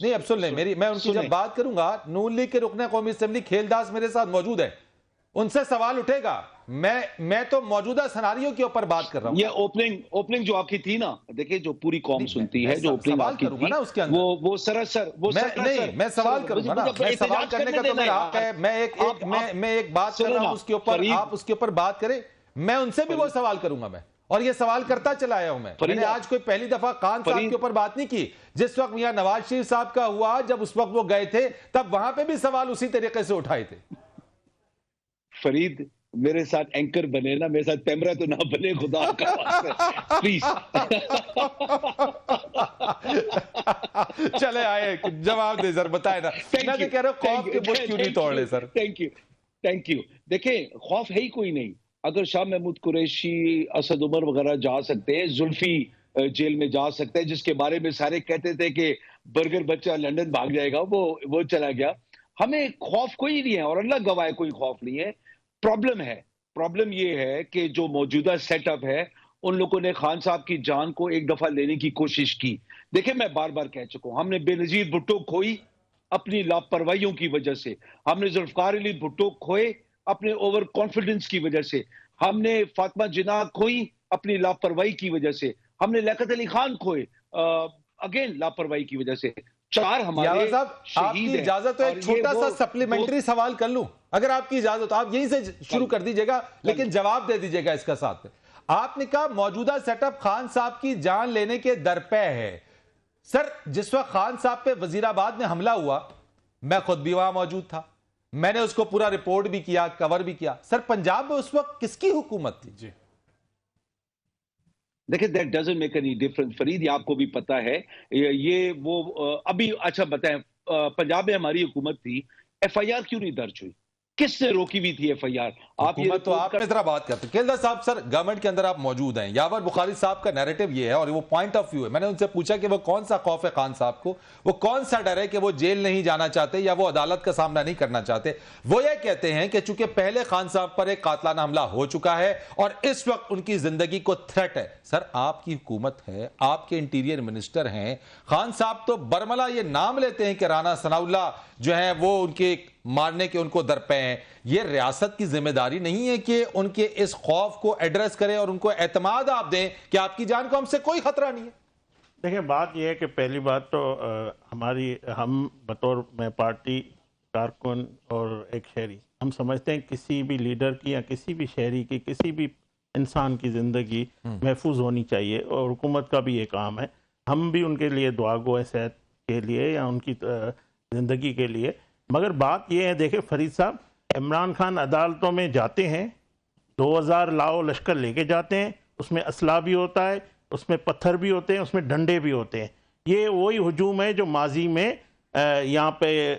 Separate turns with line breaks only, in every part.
نہیں اب سن لیں میری، میں ان کی جب بات کروں گا، نون لیگ کے رکن قومی اسمبلی کھیلداس میرے ساتھ موجود ہے، ان سے سوال اٹھے گا. میں تو موجودہ سناریوں کے اوپر بات کر رہا ہوں.
یہ اوپننگ جو آپ کی تھی نا، دیکھیں جو پوری قوم سنتی ہے، جو اوپننگ آپ کی تھی وہ سراسر
نہیں، میں سوال کروں گا نا، میں سوال کرنے کا تو میرا حق ہے. میں ایک بات کر رہا ہوں اس کے اوپر، آپ اس کے اوپر بات کریں، میں ان سے بھی وہ سوال کروں گا. میں اور یہ سوال کرتا چلا آیا ہوں. میں نے آج کوئی پہلی دفعہ خان صاحب کے اوپر بات نہیں کی. جس وقت میاں نواز شریف صاحب کا ہوا، جب اس وقت وہ گئے تھے، تب وہاں پہ بھی سوال اسی طریقے سے اٹھائے تھے.
فرید میرے ساتھ اینکر بنے نا، میرے ساتھ کیمرہ تو نہ بنے، خدا کا واسطہ پلیز.
چلے آئے جواب دے سر، بتائے نا. میں تو کہہ رہا ہوں خوف کے بت کیوں نہیں توڑ لے سر.
Thank you. دیکھیں خوف ہے ہی کوئی نہیں. اگر شاہ محمود قریشی، اسد عمر وغیرہ جا سکتے ہیں، زلفی جیل میں جا سکتے ہیں، جس کے بارے میں سارے کہتے تھے کہ برگر بچہ لندن بھاگ جائے گا، وہ چلا گیا. ہمیں خوف کوئی نہیں ہے، اور اللہ گواہ کوئی خوف نہیں ہے. پرابلم یہ ہے کہ جو موجودہ سیٹ اپ ہے، ان لوگوں نے خان صاحب کی جان کو ایک دفعہ لینے کی کوشش کی. دیکھیں میں بار بار کہہ چکا ہوں، ہم نے بے نظیر بھٹو کھوئی اپنی لاپرواہیوں کی وجہ سے، ہم نے ذوالفقار علی بھٹو کھوئے اپنے اوور کانفیڈنس کی وجہ سے، ہم نے فاطمہ جناح کھوئی اپنی لاپرواہی کی وجہ سے، ہم نے لیاقت علی خان کھوئے اگین لاپرواہی کی وجہ سے. 4 ہمارے
صاحب آپ کی اجازت تو ایک چھوٹا سا سپلیمنٹری سوال کر لوں، اگر آپ کی اجازت، آپ یہیں سے شروع کر دیجئے گا لیکن جواب دے دیجئے گا اس کا ساتھ. آپ نے کہا موجودہ سیٹ اپ خان صاحب کی جان لینے کے درپے ہے. سر جس وقت خان صاحب پہ وزیر آباد میں حملہ ہوا، میں خود بھی وہاں موجود تھا، میں نے اس کو پورا رپورٹ بھی کیا، کور بھی کیا. سر پنجاب میں اس وقت کس کی حکومت تھی؟ جی
دیکھیں that doesn't make any difference Farid, یہ آپ کو بھی پتا ہے. یہ وہ ابھی اچھا بتائیں، پنجاب میں ہماری حکومت تھی، ایف آئی آر کیوں نہیں درج ہوئی؟ کس نے روکی ہوئی تھی ایف آئی آر؟
حکومت تو آپ اس طرح بات کرتے ہیں. کیلدر صاحب سر گورنمنٹ کے اندر آپ موجود ہیں، یاور بخاری صاحب کا نیریٹو یہ ہے اور وہ پوائنٹ آف ویو ہے. میں نے ان سے پوچھا کہ وہ کون سا خوف ہے خان صاحب کو، وہ کون سا ڈر ہے کہ وہ جیل نہیں جانا چاہتے یا وہ عدالت کا سامنا نہیں کرنا چاہتے. وہ یہ کہتے ہیں کہ چونکہ پہلے خان صاحب پر ایک قاتلانہ حملہ ہو چکا ہے اور اس وقت ان کی زندگی کو تھریٹ ہے. سر آپ کی حکومت ہے، آپ کے انٹیریئر منسٹر ہیں، خان صاحب تو برملا یہ نام لیتے ہیں کہ رانا ثناء اللہ جو ہیں وہ ان کے مارنے کے ان کو درپے ہیں. یہ ریاست کی ذمہ داری نہیں ہے کہ ان کے اس خوف کو ایڈریس کریں اور ان کو اعتماد آپ دیں کہ آپ کی جان کو ہم سے کوئی خطرہ نہیں ہے؟
دیکھیں بات یہ ہے کہ پہلی بات تو ہم بطور میں پارٹی کارکن اور ایک شہری، ہم سمجھتے ہیں کسی بھی لیڈر کی یا کسی بھی شہری کی، کسی بھی انسان کی زندگی محفوظ ہونی چاہیے، اور حکومت کا بھی یہ کام ہے. ہم بھی ان کے لیے دعا گو ہے، صحت کے لیے یا ان کی زندگی کے لیے. مگر بات یہ ہے، دیکھیں فرید صاحب، عمران خان عدالتوں میں جاتے ہیں، 2000 لاؤ لشکر لے کے جاتے ہیں، اس میں اسلحہ بھی ہوتا ہے، اس میں پتھر بھی ہوتے ہیں، اس میں ڈنڈے بھی ہوتے ہیں. یہ وہی ہجوم ہے جو ماضی میں یہاں پہ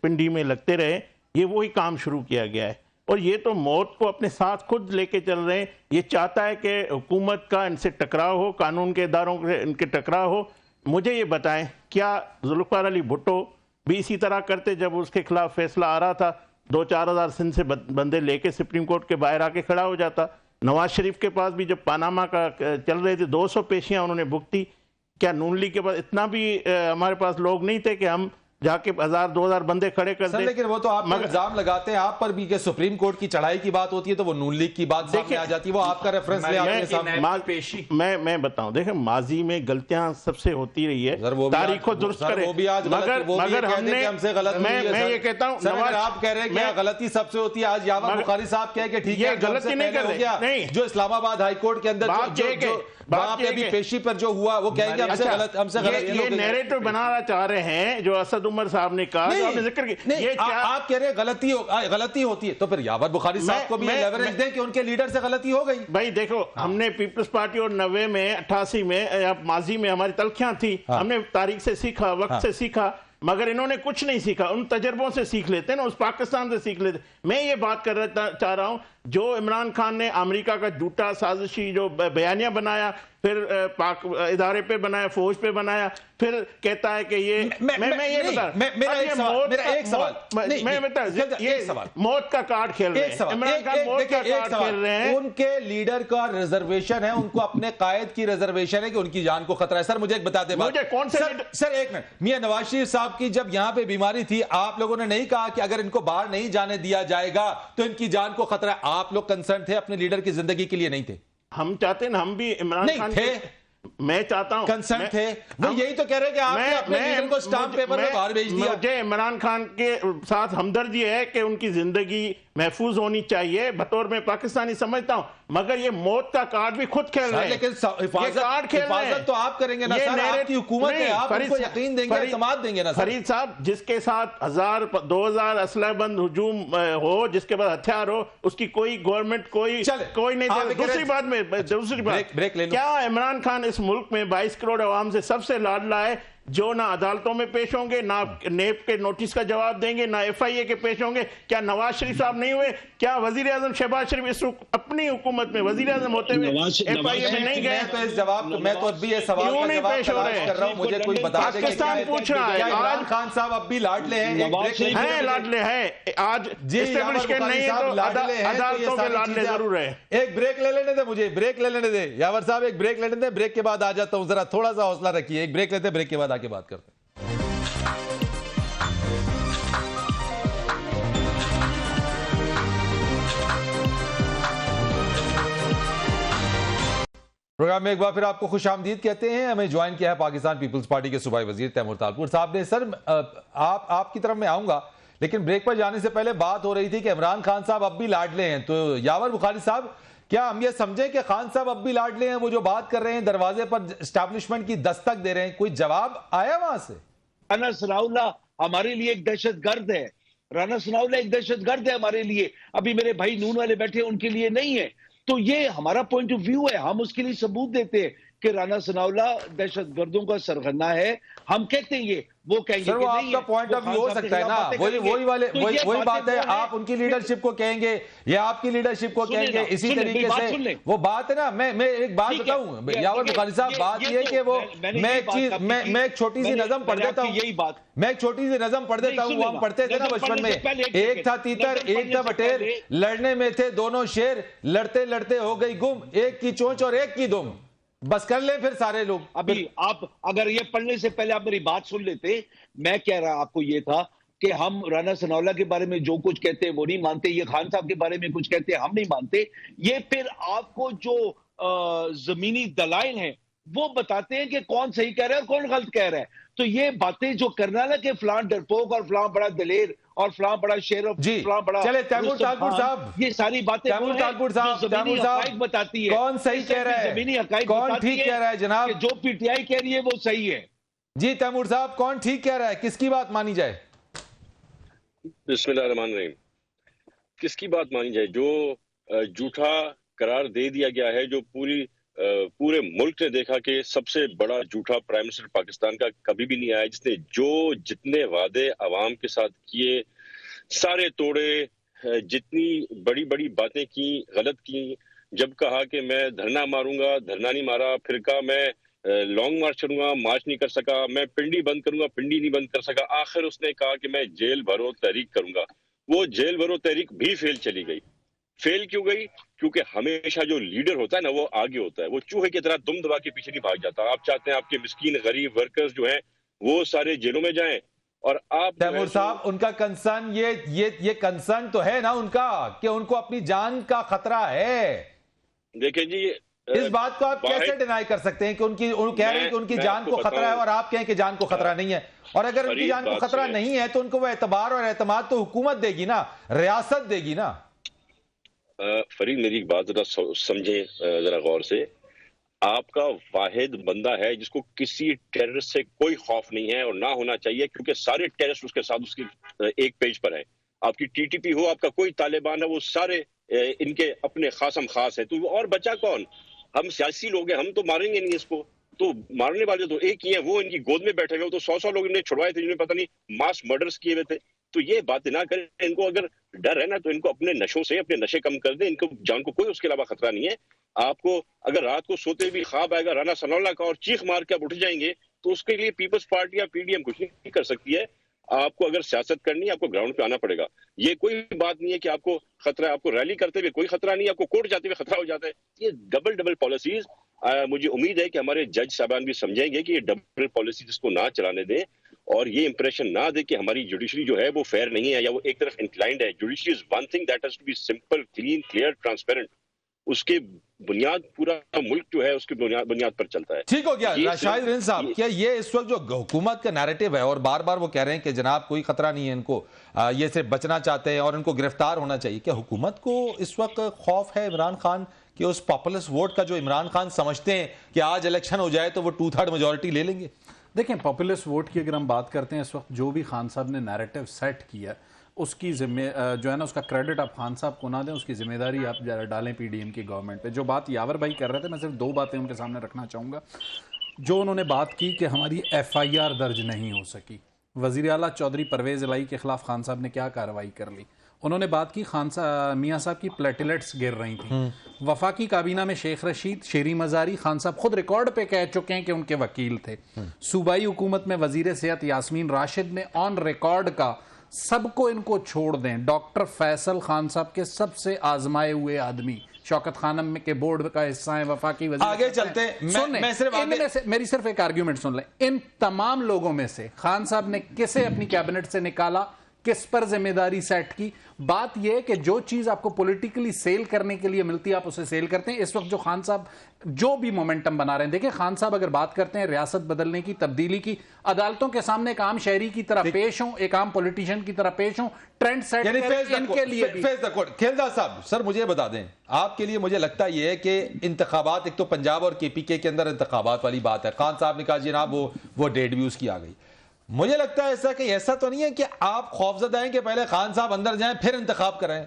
پنڈی میں لگتے رہے. یہ وہی کام شروع کیا گیا ہے، اور یہ تو موت کو اپنے ساتھ خود لے کے چل رہے ہیں. یہ چاہتا ہے کہ حکومت کا ان سے ٹکراؤ ہو، قانون کے اداروں سے ان کے ٹکراؤ ہو. مجھے یہ بتائیں، کیا ذوالفقار علی بھٹو بھی اسی طرح کرتے جب اس کے خلاف فیصلہ آ رہا تھا؟ 2-4 ہزار سندھ سے بندے لے کے سپریم کورٹ کے باہر آ کے کھڑا ہو جاتا. نواز شریف کے پاس بھی جب پاناما کا چل رہے تھے 200 پیشیاں انہوں نے بھگتی. کیا نون لیگ کے پاس اتنا بھی ہمارے پاس لوگ نہیں تھے کہ ہم جا کے 1000-2000 بندے کھڑے کر دیں؟
لیکن وہ تو آپ الزام لگاتے ہیں آپ پر بھی کہ سپریم کورٹ کی چڑھائی کی بات ہوتی ہے تو وہ نون لیگ کی بات سامنے آ جاتی ہے. وہ آپ کا ریفرنس لے آتے ہیں سامنے.
میں بتاؤں، دیکھیں ماضی میں غلطیاں سب سے ہوتی رہی ہے، تاریخ کو درست کرے. مگر ہم نے، میں یہ کہتا ہوں،
آپ کہہ رہے ہیں کہ غلطی سب سے ہوتی ہے. آج یاور بخاری صاحب کہے کہ ٹھیک ہے
غلطی نہیں کر رہے،
جو اسلام آباد ہائی کورٹ کے اندر وہاں پہ بھی پیشی پر جو ہوا وہ کہیں گے ہم سے غلط.
یہ نیریٹو بنانا چاہ رہے ہیں جو اسد عمر صاحب نے کہا، جو آپ نے ذکر کیا.
آپ کہہ رہے ہیں غلطی ہوتی ہے، تو پھر یاور بخاری صاحب کو بھی لیوریج دیں کہ ان کے لیڈر سے غلطی ہو گئی.
بھائی دیکھو، ہم نے پیپلز پارٹی اور 90 میں 88 میں ماضی میں ہماری تلخیاں تھی، ہم نے تاریخ سے سیکھا، وقت سے سیکھا، مگر انہوں نے کچھ نہیں سیکھا. ان تجربوں سے سیکھ لیتے ہیں نا، اس پاکستان سے سیکھ لیتے. میں یہ بات چاہ رہا ہوں، جو عمران خان نے امریکہ کا جھوٹا سازشی جو بیانیہ بنایا، پھر پاک ادارے پہ بنایا، فوج پہ بنایا، پھر کہتا ہے کہ یہ میں یہ بتا موت کا کارڈ کھیل رہے ہیں، عمران خان موت کا کارڈ کھیل رہے ہیں۔
ان کے لیڈر کا ریزرویشن ہے، ان کو اپنے قائد کی ریزرویشن ہے کہ ان کی جان کو خطرہ ہے۔ سر مجھے ایک بتا دیں بات،
کون سے
سر ایک منٹ، میاں نواز شریف صاحب کی جب یہاں پہ بیماری تھی، آپ لوگوں نے نہیں کہا کہ اگر ان کو باہر نہیں جانے دیا جائے گا تو ان کی جان کو خطرہ ہے؟ آپ لوگ کنسرن تھے اپنے لیڈر کی زندگی کے لیے؟ نہیں تھے؟
ہم چاہتے ہیں ہم بھی عمران خان
تھے،
میں چاہتا ہوں
کنسرن تھے، وہ یہی تو کہہ رہے ہیں کہ آپ نے اپنے لیڈر کو سٹامپ پیپر میں باہر بھیج دیا۔
مجھے عمران خان کے ساتھ ہمدردی ہے کہ ان کی زندگی محفوظ ہونی چاہیے، بطور میں پاکستانی سمجھتا ہوں، مگر یہ موت کا کارڈ بھی خود کھیل رہے ہیں۔
لیکن حفاظت تو آپ کریں گے نا سر، آپ کی حکومت ہے، آپ ان کو یقین دیں گے، اعتماد دیں گے نا سر۔
فرید صاحب، جس کے ساتھ 2000 اسلحہ بند ہجوم ہو، جس کے بعد ہتھیار ہو، اس کی کوئی گورنمنٹ کوئی نہیں دے۔ دوسری بات، کیا عمران خان اس ملک میں 22 کروڑ عوام سے سب سے لاڈلا ہے، جو نہ عدالتوں میں پیش ہوں گے، نہ نیب کے نوٹس کا جواب دیں گے، نہ ایف آئی اے کے پیش ہوں گے؟ کیا نواز شریف صاحب نہیں ہوئے؟ کیا وزیر اعظم شہباز شریف اس اپنی حکومت میں وزیر اعظم ہوتے ہوئے ایف آئی اے میں نہیں گئے؟
میں تو اب بھی یہ سوال کا جواب تلاش کر رہا ہوں، مجھے کوئی بتا دے کہ
پاکستان پوچھ رہا ہے
عمران خان صاحب اب بھی لاڈلے ہیں؟
لاڈلے ہیں، آج اسٹیبلشمنٹ نہیں ہے تو عدالتوں کے لاڈلے ضرور ہے۔
ایک بریک لے لینے دے، مجھے بریک لے لینے دے یاور صاحب، ایک بریک لینے دے، بریک کے بعد آ جاتا ہوں، ذرا تھوڑا سا حوصلہ رکھیے، ایک بریک لیتے، بریک کے بعد آ کے بات کرتے ہیں۔ پروگرام میں ایک بار پھر آپ کو خوش آمدید کہتے ہیں۔ ہمیں جوائن کیا ہے پاکستان پیپلز پارٹی کے صوبائی وزیر تیمور تالپور صاحب نے۔ سر آپ کی طرف میں آؤں گا، لیکن بریک پر جانے سے پہلے بات ہو رہی تھی کہ عمران خان صاحب اب بھی لاڈلے ہیں، تو یاور بخاری صاحب کیا ہم یہ سمجھیں کہ خان صاحب اب بھی لاڈلے ہیں؟ وہ جو بات کر رہے ہیں، دروازے پر اسٹیبلشمنٹ کی دستک دے رہے ہیں، کوئی جواب آیا وہاں سے؟
رانا ثناء اللہ ہمارے لیے ایک دہشت گرد ہے، رانا ثناء اللہ ایک دہشت گرد ہے ہمارے لیے، ابھی میرے بھائی نون والے بیٹھے ان کے لیے نہیں ہے۔ تو یہ ہمارا پوائنٹ آف ویو ہے، ہم اس کے لیے ثبوت دیتے ہیں کہ رانا ثناء اللہ دہشت گردوں کا سرغنہ ہے، ہم کہتے ہیں یہ، وہ کہیں گے
سر وہ آپ کا پوائنٹ آف ویو ہو سکتا ہے نا، وہی بات ہے، آپ ان کی لیڈرشپ کو کہیں گے یا آپ کی لیڈرشپ کو کہیں گے، اسی طریقے سے وہ بات ہے نا۔ میں ایک بات بتاؤں یاور بخاری صاحب، بات یہ کہ وہ میں ایک چھوٹی سی نظم پڑھ دیتا ہوں، وہ ہم پڑھتے تھے نا بچپن میں، ایک تھا تیتر ایک تھا بٹیر، لڑنے میں تھے دونوں شیر، لڑتے لڑتے ہو گئی گم، ایک کی چونچ اور ایک کی دم۔ بس کر لیں پھر سارے لوگ۔
ابھی آپ اگر یہ پڑھنے سے پہلے آپ میری بات سن لیتے، میں کہہ رہا آپ کو یہ تھا کہ ہم رانا ثناء اللہ کے بارے میں جو کچھ کہتے ہیں وہ نہیں مانتے، یہ خان صاحب کے بارے میں کچھ کہتے ہیں ہم نہیں مانتے، یہ پھر آپ کو جو زمینی دلائل ہیں وہ بتاتے ہیں کہ کون صحیح کہہ رہا ہے اور کون غلط کہہ رہا ہے۔ تو یہ باتیں جو کرنا نا کہ فلاں ڈرپوک اور فلاں بڑا دلیر اور فلاں بڑا شیر اور فلاں بڑا،
چلے تیمور تالپور صاحب،
یہ ساری باتیں
تیمور تالپور صاحب
بتاتی ہے
کون صحیح کہہ رہا ہے،
زمینی حقائق
کون ٹھیک کہہ رہا ہے جناب؟
کہ جو پی ٹی آئی کہہ رہی ہے وہ صحیح ہے۔
جی تیمور صاحب کون ٹھیک کہہ رہا ہے، کس کی بات مانی جائے؟
بسم اللہ الرحمن الرحیم۔ کس کی بات مانی جائے؟ جو جھوٹا قرار دے دیا گیا ہے، جو پورے ملک نے دیکھا کہ سب سے بڑا جھوٹا پرائم منسٹر پاکستان کا کبھی بھی نہیں آیا، جس نے جتنے وعدے عوام کے ساتھ کیے سارے توڑے، جتنی بڑی بڑی باتیں کی غلط کی، جب کہا کہ میں دھرنا ماروں گا دھرنا نہیں مارا، پھر کہا میں لانگ مارچ کروں گا مارچ نہیں کر سکا، میں پنڈی بند کروں گا پنڈی نہیں بند کر سکا، آخر اس نے کہا کہ میں جیل بھرو تحریک کروں گا۔ وہ جیل بھرو تحریک بھی فیل چلی گئی۔ فیل کیوں گئی؟ کیونکہ ہمیشہ جو لیڈر ہوتا ہے نا وہ آگے ہوتا ہے، وہ چوہے کی طرح دم دبا کے پیچھے نہیں بھاگ جاتا۔ آپ چاہتے ہیں آپ کے مسکین غریب ورکرز جو ہیں وہ سارے جیلوں میں جائیں، اور آپ
تیمور صاحب ان کا کنسرن یہ کنسرن تو ہے نا ان کا کہ ان کو اپنی جان کا خطرہ ہے۔
دیکھیں جی
اس بات کو آپ کیسے ڈینائی کر سکتے ہیں کہ کہہ رہے ہیں کہ ان کی جان کو خطرہ ہے اور آپ کہیں کہ جان کو خطرہ نہیں ہے؟ اور اگر ان کی جان کو خطرہ نہیں ہے تو ان کو وہ اعتبار اور اعتماد تو حکومت دے گی نا، ریاست دے گی نا۔
فرید میری ایک بات ذرا سمجھیں ذرا غور سے، آپ کا واحد بندہ ہے جس کو کسی ٹیررسٹ سے کوئی خوف نہیں ہے اور نہ ہونا چاہیے، کیونکہ سارے ٹیررسٹ اس کے ساتھ اس کی ایک پیج پر ہیں۔ آپ کی ٹی ٹی پی ہو، آپ کا کوئی طالبان ہے، وہ سارے ان کے اپنے خاصم خاص ہیں، تو اور بچا کون؟ ہم سیاسی لوگ ہیں، ہم تو ماریں گے نہیں اس کو، تو مارنے والے تو ایک ہی ہیں، وہ ان کی گود میں بیٹھے ہوئے، تو 100 لوگ انہیں چھڑوائے تھے جنہیں پتہ نہیں ماس مرڈرز کیے ہوئے تھے۔ تو یہ باتیں نہ کریں. ان کو اگر ڈر ہے نا تو ان کو اپنے نشوں سے اپنے نشے کم کر دیں. ان کو جان کو کوئی اس کے علاوہ خطرہ نہیں ہے. آپ کو اگر رات کو سوتے بھی خواب آئے گا رانا ثناء اللہ کا اور چیخ مار کے آپ اٹھ جائیں گے تو اس کے لیے پیپلز پارٹی یا پی ڈی ایم کچھ نہیں کر سکتی ہے. آپ کو اگر سیاست کرنی ہے آپ کو گراؤنڈ پہ آنا پڑے گا. یہ کوئی بات نہیں ہے کہ آپ کو خطرہ ہے. آپ کو ریلی کرتے ہوئے کوئی خطرہ نہیں ہے, آپ کو کورٹ جاتے ہوئے خطرہ ہو جاتا ہے. یہ ڈبل پالیسیز, مجھے امید ہے کہ ہمارے جج صاحبان بھی سمجھیں گے کہ یہ ڈبل پالیسیز اس کو نہ چلانے دیں اور یہ امپریشن نہ دے کہ ہماری جوڈیشری جو ہے وہ فیئر نہیں ہے یا وہ ایک طرف انکلائنڈ ہے. Judiciary is one thing that has to be simple, clean, clear, transparent. اس کے بنیاد پورا ملک جو ہے اس کی بنیاد پر چلتا ہے.
ٹھیک ہو گیا شاہد رند صاحب, کیا یہ اس وقت جو حکومت کا نیریٹو ہے اور بار بار وہ کہہ رہے ہیں کہ جناب کوئی خطرہ نہیں ہے ان کو, یہ صرف بچنا چاہتے ہیں اور ان کو گرفتار ہونا چاہیے, کیا حکومت کو اس وقت خوف ہے عمران خان کہ اس پاپولس ووٹ کا جو عمران خان سمجھتے ہیں کہ آج الیکشن ہو جائے تو وہ 2/3 میجورٹی لے لیں گے؟
دیکھیں پاپولس ووٹ کی اگر ہم بات کرتے ہیں اس وقت جو بھی خان صاحب نے نیریٹو سیٹ کیا اس کی ذمہ جو ہے نا اس کا کریڈٹ آپ خان صاحب کو نہ دیں, اس کی ذمہ داری آپ ڈالیں پی ڈی ایم کی گورنمنٹ پہ. جو بات یاور بھائی کر رہے تھے میں صرف 2 باتیں ان کے سامنے رکھنا چاہوں گا. جو انہوں نے بات کی کہ ہماری FIR درج نہیں ہو سکی, وزیر اعلیٰ چودھری پرویز الہی کے خلاف خان صاحب نے کیا کارروائی کر لی. انہوں نے بات کی میاں صاحب کی پلیٹلیٹس گر رہی تھیں. وفاقی کابینہ میں شیخ رشید, شیری مزاری, خان صاحب خود ریکارڈ پہ کہہ چکے ہیں کہ ان کے وکیل تھے. صوبائی حکومت میں وزیر صحت یاسمین راشد نے آن ریکارڈ کا سب کو ان کو چھوڑ دیں, ڈاکٹر فیصل خان صاحب کے سب سے آزمائے ہوئے آدمی, شوکت خانم کے بورڈ کا حصہ ہیں, وفاقی وزیر.
آگے چلتے ہیں,
میری صرف ایک آرگیومنٹ سن لیں. ان تمام لوگوں میں سے خان صاحب نے کسے اپنی کیبنٹ سے نکالا, کس پر ذمہ داری سیٹ کی؟ بات یہ کہ جو چیز آپ کو پولیٹیکلی سیل کرنے کے لیے ملتی ہے آپ اسے سیل کرتے ہیں. اس وقت جو خان صاحب جو بھی مومنٹم بنا رہے ہیں, دیکھیں خان صاحب اگر بات کرتے ہیں ریاست بدلنے کی, تبدیلی کی, عدالتوں کے سامنے ایک عام شہری کی طرح پیش ہوں, ایک عام پولیٹیشین کی طرح پیش ہوں, ٹرینڈ سیٹ ان کے لیے بھی.
کھیلدار صاحب سر مجھے بتا دیں, آپ کے لیے مجھے لگتا یہ ہے کہ انتخابات, ایک تو پنجاب اور KPK کے اندر انتخابات والی بات ہے, خان صاحب نے کہا جناب وہ ڈیٹ بھی اس کی آ گئی. مجھے لگتا ہے ایسا تو نہیں ہے کہ آپ خوفزدہ ہیں کہ پہلے خان صاحب اندر جائیں پھر انتخاب کرائیں؟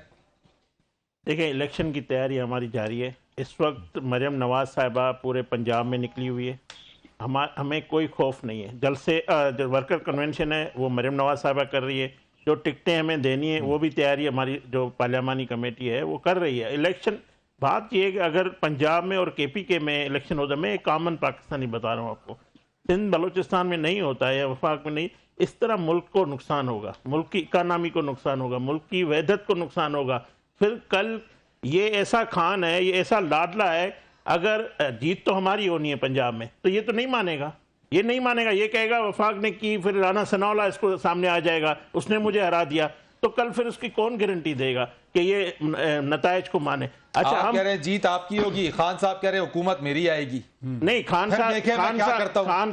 دیکھیں الیکشن کی تیاری ہماری جاری ہے. اس وقت مریم نواز صاحبہ پورے پنجاب میں نکلی ہوئی ہے, ہمیں کوئی خوف نہیں ہے. جلسے جو ورکر کنونشن ہے وہ مریم نواز صاحبہ کر رہی ہے, جو ٹکٹیں ہمیں دینی ہیں وہ بھی تیاری ہماری جو پارلیمانی کمیٹی ہے وہ کر رہی ہے. الیکشن بات یہ ہے کہ اگر پنجاب میں اور KPK میں الیکشن ہوتا ہے, میں ایک کامن پاکستانی بتا رہا ہوں آپ کو, سندھ بلوچستان میں نہیں ہوتا ہے یا وفاق میں نہیں, اس طرح ملک کو نقصان ہوگا, ملک کی اکانومی کو نقصان ہوگا, ملک کی وحدت کو نقصان ہوگا. پھر کل یہ ایسا خان ہے, یہ ایسا لاڈلا ہے, اگر جیت تو ہماری ہونی ہے پنجاب میں تو یہ تو نہیں مانے گا, یہ نہیں مانے گا, یہ کہے گا وفاق نے کی, پھر رانا ثناء اللہ اس کو سامنے آ جائے گا اس نے مجھے ہرا دیا, تو کل پھر اس کی کون گارنٹی دے گا کہ یہ نتائج کو مانے. اچھا
آپ کہہ رہے ہیں جیت آپ کی ہوگی, خان صاحب کہہ رہے ہیں حکومت میری آئے گی.
نہیں, خان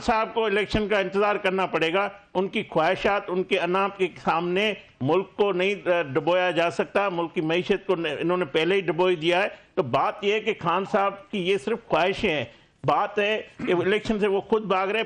صاحب کو الیکشن کا انتظار کرنا پڑے گا. ان کی خواہشات, ان کے اناپ کے سامنے ملک کو نہیں ڈبویا جا سکتا, ملک کی معیشت کو انہوں نے پہلے ہی ڈبوئی دیا ہے. تو بات یہ ہے کہ خان صاحب کی یہ صرف خواہشیں ہیں, بات ہے کہ الیکشن سے وہ خود بھاگ رہے ہیں.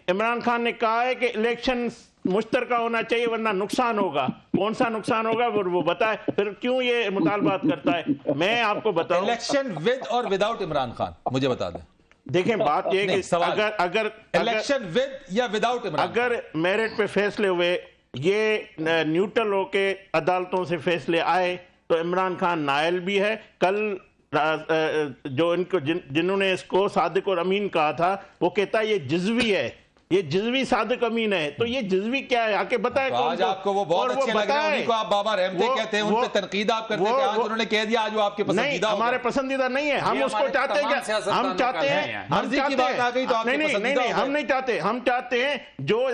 عمران خان نے کہا ہے کہ الیکشن مشترکہ ہونا چاہیے ورنہ نقصان ہوگا. کون سا نقصان ہوگا وہ بتائے, پھر کیوں یہ مطالبات کرتا ہے. میں آپ کو بتاؤں
الیکشن ود اور وداؤٹ عمران خان, مجھے بتا دیں.
دیکھیں بات یہ کہ اگر
الیکشن ود یا وداؤٹ عمران, اگر
میرٹ پہ فیصلے ہوئے, یہ نیوٹرل ہو کے عدالتوں سے فیصلے آئے تو عمران خان نائل بھی ہے. کل جو ان کو جنہوں نے اس کو صادق اور امین کہا تھا وہ کہتا ہے یہ جزوی ہے, یہ جزوی صادق امین ہے. تو یہ جزوی کیا ہے, آ کے بتائے.
آج آپ کو وہ بہت اچھے لگ رہے ہیں, انہیں کو آپ بابا رحمتے کہتے ہیں, ان پہ تنقید آپ کرتے ہیں, آج انہوں نے کہہ دیا آج وہ آپ کے پسندیدہ
نہیں, ہمارے پسندیدہ نہیں ہے. ہم اس کو چاہتے ہیں کہ ہم چاہتے ہیں, ہم نہیں چاہتے, ہم چاہتے ہیں جو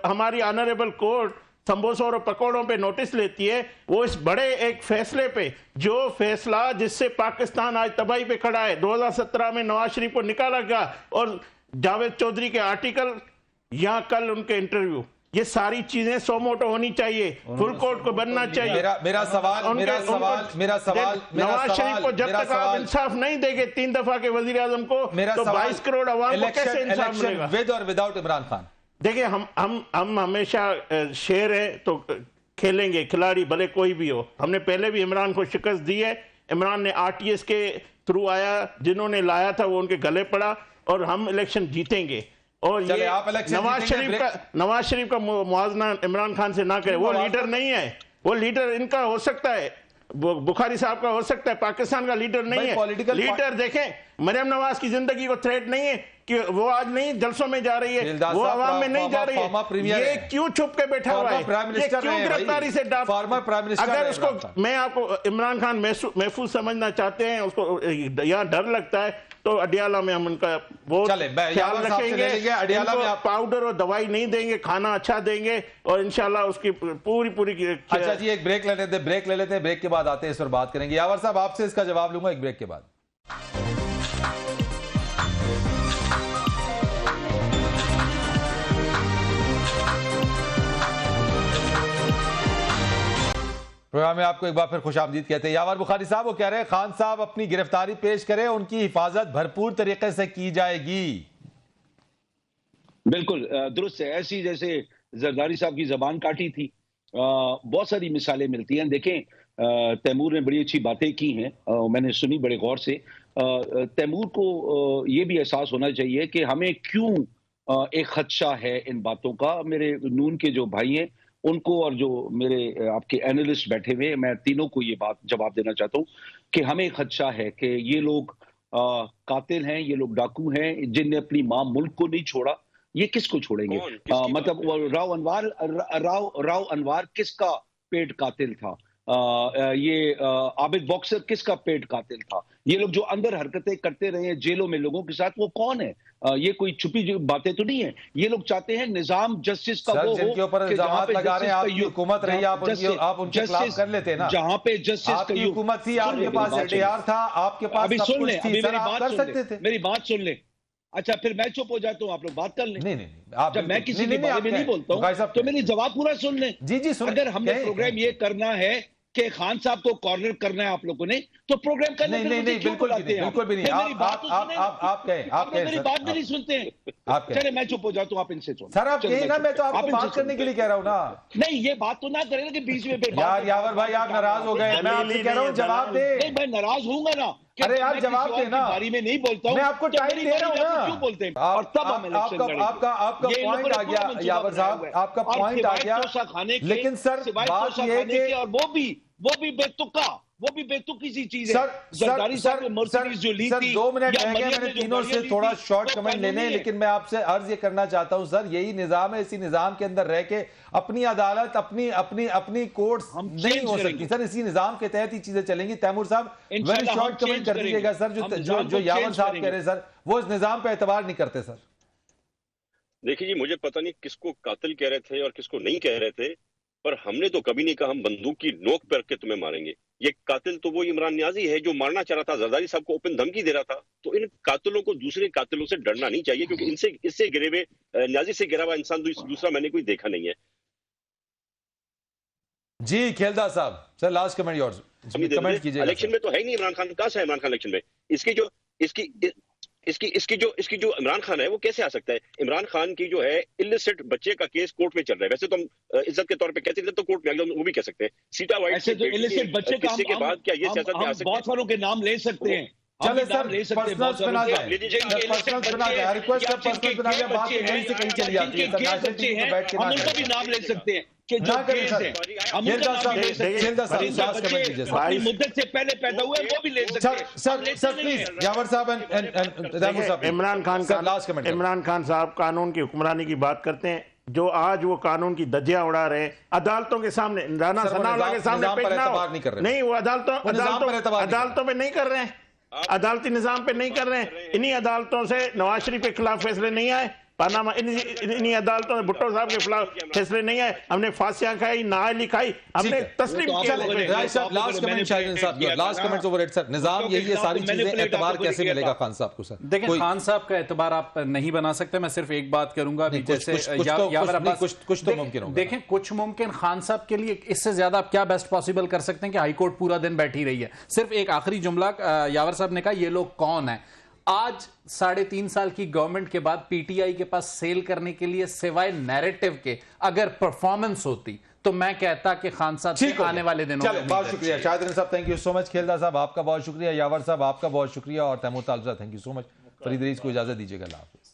ہماری آنریبل کورٹ سمبوسوں اور پکوڑوں پہ نوٹس لیتی ہے, وہ اس بڑے ایک فیصلے پہ, جو فیصلہ جس سے پاکستان آج تباہی پہ کھڑا ہے, 2017 میں نواز شریف کو نکالا گیا اور جاوید چودھری کے آرٹیکل, یہاں کل ان کے انٹرویو, یہ ساری چیزیں سو موٹو ہونی چاہیے, فل کورٹ کو بننا چاہیے. نواز شریف کو جب تک آپ انصاف نہیں دیں گے 3 دفعہ کے وزیر اعظم کو, تو 22 کروڑ عوام کو کیسے انصاف ملے گا.
ود اور وداؤٹ عمران خان,
دیکھیں ہم ہمیشہ شیر ہیں تو کھیلیں گے, کھلاڑی بھلے کوئی بھی ہو. ہم نے پہلے بھی عمران کو شکست دی ہے. عمران نے RTS کے تھرو آیا, جنہوں نے لایا تھا وہ ان کے گلے پڑا, اور ہم الیکشن جیتیں گے. اور
چلے
یہ
آپ الیکشن
نواز شریف کا موازنہ عمران خان سے نہ کرے. وہ لیڈر نہیں ہے, وہ لیڈر ان کا ہو سکتا ہے, بخاری صاحب کا ہو سکتا ہے, پاکستان کا لیڈر نہیں ہے. لیڈر دیکھیں, مریم نواز کی زندگی کو تھریٹ نہیں ہے کہ وہ آج نہیں جلسوں میں جا رہی ہے, وہ عوام میں نہیں جا رہی ہے. یہ کیوں چھپ کے بیٹھا ہوا ہے, یہ کیوں گرفتاری سے ڈاپ. اگر اس کو, میں آپ کو عمران خان محفوظ سمجھنا چاہتے ہیں, اس کو یہاں ڈر لگتا ہے, تو اڈیالہ میں ہم ان کا بہت خیال رکھیں گے, پاؤڈر اور دوائی نہیں دیں گے, کھانا اچھا دیں گے, اور انشاءاللہ اس کی پوری.
اچھا جی, ایک بریک لے لیتے ہیں, بریک کے بعد آتے ہیں, اس پر بات کریں گے. یاور صاحب آپ سے اس کا جواب لوں گا ایک بریک کے بعد. پروگرام میں آپ کو ایک بار پھر خوش آمدید کہتے ہیں. یاور بخاری صاحب وہ کہہ رہے ہیں خان صاحب اپنی گرفتاری پیش کریں, ان کی حفاظت بھرپور طریقے سے کی جائے گی.
بالکل درست ہے, ایسی جیسے زرداری صاحب کی زبان کاٹی تھی, بہت ساری مثالیں ملتی ہیں. دیکھیں تیمور نے بڑی اچھی باتیں کی ہیں, میں نے سنی بڑے غور سے. تیمور کو یہ بھی احساس ہونا چاہیے کہ ہمیں کیوں ایک خدشہ ہے ان باتوں کا. میرے نون کے جو بھائی ہیں ان کو, اور جو میرے آپ کے اینالسٹ بیٹھے ہوئے, میں تینوں کو یہ بات جواب دینا چاہتا ہوں کہ ہمیں خدشہ ہے کہ یہ لوگ قاتل ہیں, یہ لوگ ڈاکو ہیں, جن نے اپنی ماں ملک کو نہیں چھوڑا. یہ کس کو چھوڑیں گے؟ مطلب راؤ انوار کس کا پیٹ قاتل تھا؟ یہ عابد باکسر کس کا پیٹ قاتل تھا؟ یہ لوگ جو اندر حرکتیں کرتے رہے ہیں جیلوں میں لوگوں کے ساتھ, وہ کون ہے؟ یہ کوئی چھپی باتیں تو نہیں ہیں. یہ لوگ چاہتے ہیں نظام جسٹس کا وہ
جن کے اوپر الزامات لگا رہے ہیں, آپ کی حکومت رہی, آپ ان کے خلاف کر لیتے نا.
جہاں پہ جسٹس
آپ کی حکومت تھی, آپ کے پاس ایڈیار تھا, آپ کے پاس سب کچھ تھی, سر آپ کر سکتے تھے.
میری بات سن لیں. اچھا پھر میں چپ ہو جاتا ہوں, آپ لوگ بات کر لیں.
نہیں,
جب میں کسی کے بارے میں نہیں بولتا ہوں تو میری جواب پورا سن لیں.
جی
اگر ہم نے پروگرام یہ کرنا ہے کہ خان صاحب کو کارنر کرنا ہے آپ لوگوں نے, تو پروگرام کرنے
نہیں, بالکل بھی نہیں. آپ کہیں,
میری بات بھی نہیں سنتے ہیں. چلے میں چپ ہو جاتا ہوں, آپ ان سے سن.
سر آپ کہیں نا, میں تو آپ کو بات کرنے کے لیے کہہ رہا ہوں نا.
نہیں, یہ بات تو نہ کریں نا کہ بیچ میں
یار یاور بھائی آپ ناراض ہو گئے, میں آپ سے کہہ رہا ہوں جواب دے.
نہیں, میں ناراض ہوں گا نا.
ارے یار جواب دے نا,
باری میں نہیں بولتا ہوں,
میں آپ کو ٹائم دے رہا ہوں نا.
کیوں بولتے ہیں؟ اور تب ہم الیکشن لڑیں گے.
آپ کا پوائنٹ آ گیا یاور صاحب, آپ کا پوائنٹ آ گیا, لیکن سر بات یہ ہے کہ,
اور وہ بھی بے تکا, وہ بھی بے تکی سی چیز ہے. زرداری صاحب نے مرسیڈیز جو لی تھی,
2 منٹ رہ گئے, میں نے تینوں سے تھوڑا شارٹ کمنٹ لینے, لیکن میں آپ سے عرض یہ کرنا چاہتا ہوں سر, یہی نظام ہے, اسی نظام کے اندر رہ کے اپنی عدالت, اپنی کورٹس نہیں ہو سکتی سر, اسی نظام کے تحت ہی چیزیں چلیں گی. تیمور صاحب ویری شارٹ کمنٹ کر دیجیے گا سر. جو یاور صاحب کہہ رہے سر, وہ اس نظام پہ اعتبار نہیں کرتے سر.
دیکھیے جی, مجھے پتہ نہیں کس کو قاتل کہہ رہے تھے اور کس کو نہیں کہہ رہے تھے, پر ہم نے تو کبھی نہیں کہا ہم بندوق کی نوک پہ رکھ کے تمہیں ماریں گے. یہ قاتل تو وہ عمران نیازی ہے جو مارنا چاہ رہا تھا, زرداری صاحب کو اوپن دھمکی دے رہا تھا. تو ان قاتلوں کو دوسرے قاتلوں سے ڈرنا نہیں چاہیے, کیونکہ اس سے گرے ہوئے, نیازی سے گرا ہوا انسان دوسرا میں نے کوئی دیکھا نہیں ہے.
جی کھیلدار صاحب, sir last comment yours, comment کیجئے.
الیکشن میں تو ہے ہی نہیں عمران خان, کہاں سے ہے عمران خان الیکشن میں؟ اس کی جو عمران خان ہے وہ کیسے آ سکتا ہے؟ عمران خان کی جو ہے السٹ بچے کا کیس کورٹ میں چل رہا ہے. ویسے تو ہم عزت کے طور پہ کہتے ہیں تو کورٹ میں آ گیا, وہ بھی کہہ سکتے ہیں. سیٹا وائٹ
ایسے تو السٹ بچے کا
کے بعد کیا یہ سیاست میں آ سکتے ہیں؟
بہت ساروں کے نام لے سکتے ہیں.
چلے سر پرسنلز بنا جائیں, پرسنلز بنا جائیں, ریکویسٹ ہے پرسنلز بنا جائیں, بات یہیں سے کہیں چلی جاتی ہے.
ہم ان کا بھی نام لے سکتے ہیں کہ جو کیس ہے, ہم ان کا نام لے سکتے ہیں. اپنی مدت سے پہلے پیدا ہوئے وہ بھی لے سکتے ہیں.
سر پلیز یاور صاحب
عمران خان صاحب قانون کی حکمرانی کی بات کرتے ہیں, جو آج وہ قانون کی دھجیاں اڑا رہے ہیں عدالتوں کے سامنے, رانا ثناء اللہ کے سامنے پیش نہ ہو. نہیں, وہ عدالتوں پہ نہیں کر رہے ہیں, عدالتی نظام پہ نہیں کر رہے ہیں. انہی عدالتوں سے نواز شریف کے خلاف فیصلے نہیں آئے, پاناما انہی عدالتوں میں بھٹو صاحب کے خلاف فیصلے نہیں آئے. ہم نے پھانسیاں کھائی, نااہلی کھائی, ہم نے تسلیم کیا.
لاسٹ کمنٹ اوور ایٹ سر. نظام یہی ہے, ساری چیزیں اعتبار کیسے ملے گا خان صاحب کو سر؟
دیکھیں خان صاحب کا اعتبار آپ نہیں بنا سکتے. میں صرف ایک بات کروں گا,
کچھ تو ممکن ہوگا.
دیکھیں کچھ ممکن, خان صاحب کے لیے اس سے زیادہ آپ کیا بیسٹ پاسبل کر سکتے ہیں کہ ہائی کورٹ پورا دن بیٹھی رہی ہے. صرف ایک آخری جملہ, یاور صاحب نے کہا یہ لوگ کون ہیں. آج 3.5 سال کی گورنمنٹ کے بعد پی ٹی آئی کے پاس سیل کرنے کے لیے سوائے نیریٹو کے اگر پرفارمنس ہوتی تو میں کہتا کہ خان صاحب سے آنے والے دنوں میں.
بہت شکریہ شاہد صاحب, تھینک یو سو مچ. کھیلدار صاحب آپ کا بہت شکریہ, یاور صاحب آپ کا بہت شکریہ, اور تیمور طالب صاحب تھینک یو سو مچ. فرید رئیس کو اجازت دیجیے گا, اللہ حافظ.